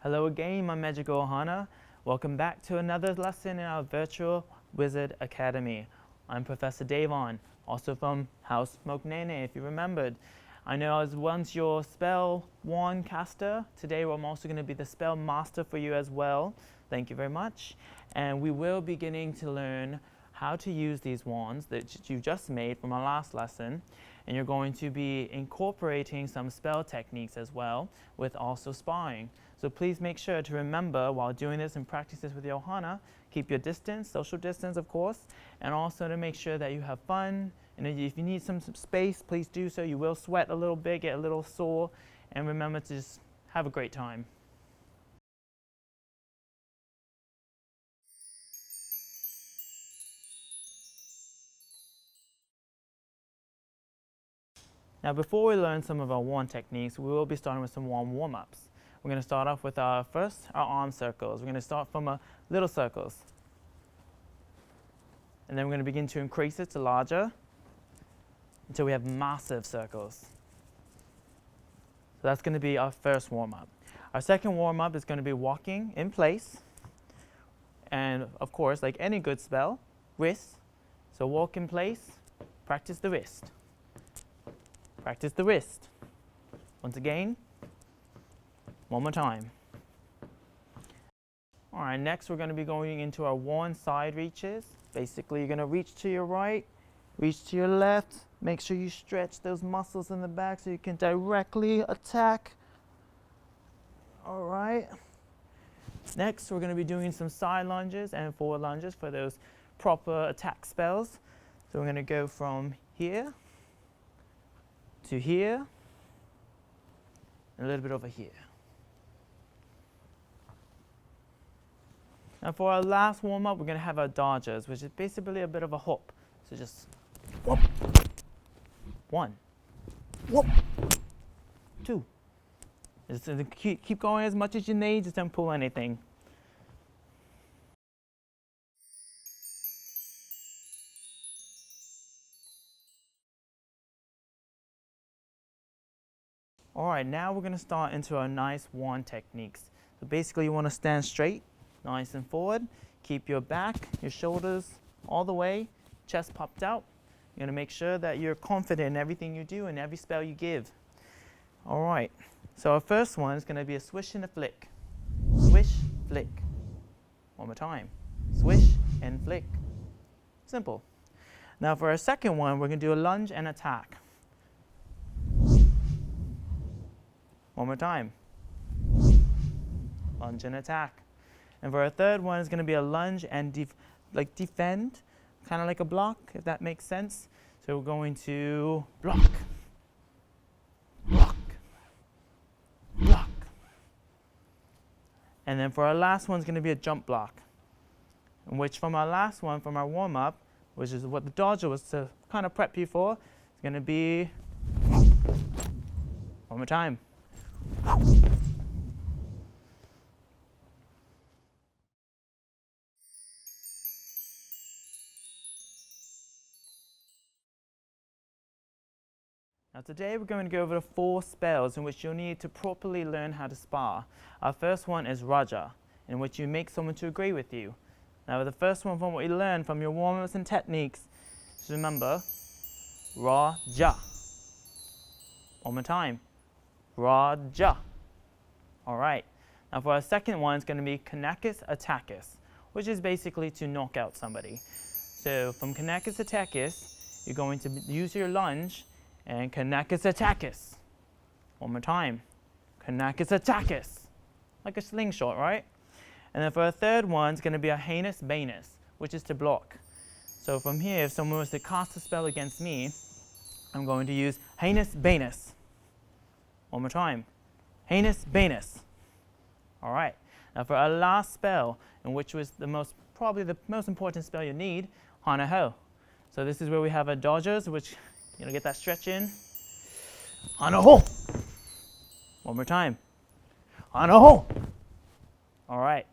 Hello again, my magical ohana. Welcome back to another lesson in our Virtual Wizard Academy. I'm Professor Davon, also from House Moknene, if you remembered. I know I was once your spell wand caster. Today I'm also going to be the spell master for you as well. Thank you very much. And we will be beginning to learn how to use these wands that you just made from our last lesson. And you're going to be incorporating some spell techniques as well, with also sparring. So please make sure to remember while doing this and practice this with your ohana, keep your distance, social distance of course, and also to make sure that you have fun. And if you need some space, please do so. You will sweat a little bit, get a little sore, and remember to just have a great time. Now before we learn some of our wand techniques, we will be starting with some wand warm-ups. We're going to start off with our arm circles. We're going to start from little circles. And then we're going to begin to increase it to larger until we have massive circles. So that's going to be our first warm-up. Our second warm-up is going to be walking in place. And of course, like any good spell, wrist. So walk in place, practice the wrist. Practice the wrist. Once again, one more time. All right, next we're going to be going into our wand side reaches. Basically, you're going to reach to your right, reach to your left. Make sure you stretch those muscles in the back so you can directly attack. All right. Next, we're going to be doing some side lunges and forward lunges for those proper attack spells. So we're going to go from here to here, and a little bit over here. Now for our last warm-up, we're going to have our dodgers, which is basically a bit of a hop. So just whoop, one, whoop, two. Just keep going as much as you need, just don't pull anything. All right, now we're going to start into our nice wand techniques. So basically you want to stand straight, nice and forward. Keep your back, your shoulders all the way, chest popped out. You're going to make sure that you're confident in everything you do and every spell you give. All right, so our first one is going to be a swish and a flick. Swish, flick. One more time. Swish and flick. Simple. Now for our second one, we're going to do a lunge and attack. One more time. Lunge and attack. And for our third one, it's going to be a lunge and defend, kind of like a block, if that makes sense. So we're going to block, block, block. And then for our last one, it's going to be a jump block. In which from our last one, from our warm-up, which is what the dodger was to kind of prep you for, it's going to be one more time. Now today we're going to go over the 4 spells in which you'll need to properly learn how to spar. Our first one is Raja, in which you make someone to agree with you. Now the first one from what you learn from your warm-ups and techniques, just remember, Raja. One more time. Raja. All right. Now for our second one, it's going to be Kanakis Attackis, which is basically to knock out somebody. So from Kanakis Attackis, you're going to use your lunge and Kanakis Attackis. One more time. Kanakis Attackis. Like a slingshot, right? And then for our third one, it's going to be a Heinous Banus, which is to block. So from here, if someone was to cast a spell against me, I'm going to use Heinous Banus. One more time. Heinous Banus. All right. Now for our last spell, in which was probably the most important spell you need, Hana Ho. So this is where we have our dodgers, which get that stretch in. Hana Ho. One more time. Hana Ho. All right.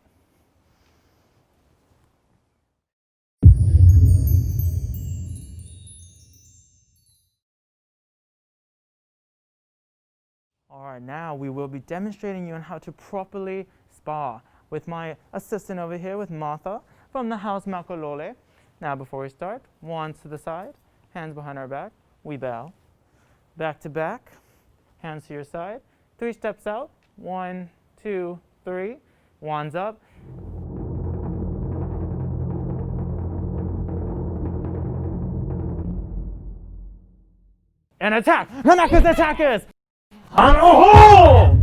All right, now we will be demonstrating you on how to properly spar with my assistant over here, with Martha from the house Makolole. Now before we start, wands to the side, hands behind our back, we bow. Back to back, hands to your side, 3 steps out, 1, 2, 3, wands up. And attack! Hanakas attackers! Oh!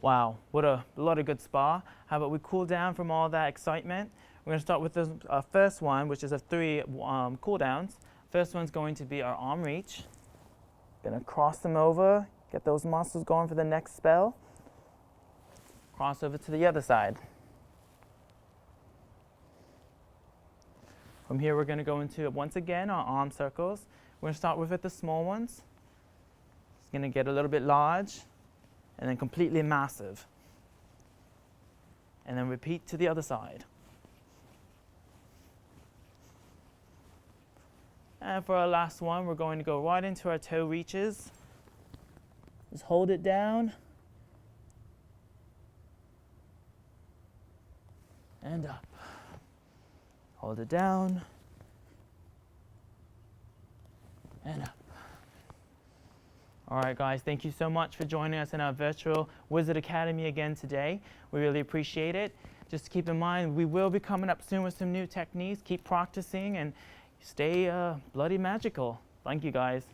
Wow, what a lot of good spar. How about we cool down from all that excitement? We're going to start with the first one, which is a 3 cool downs. First one's going to be our arm reach. Going to cross them over, get those muscles going for the next spell. Cross over to the other side. From here, we're going to go into, once again, our arm circles. We're going to start with the small ones. It's going to get a little bit large, and then completely massive. And then repeat to the other side. And for our last one, we're going to go right into our toe reaches. Just hold it down. And up. Hold it down. And up. All right, guys, thank you so much for joining us in our virtual Wizard Academy again today. We really appreciate it. Just keep in mind, we will be coming up soon with some new techniques. Keep practicing and stay bloody magical. Thank you, guys.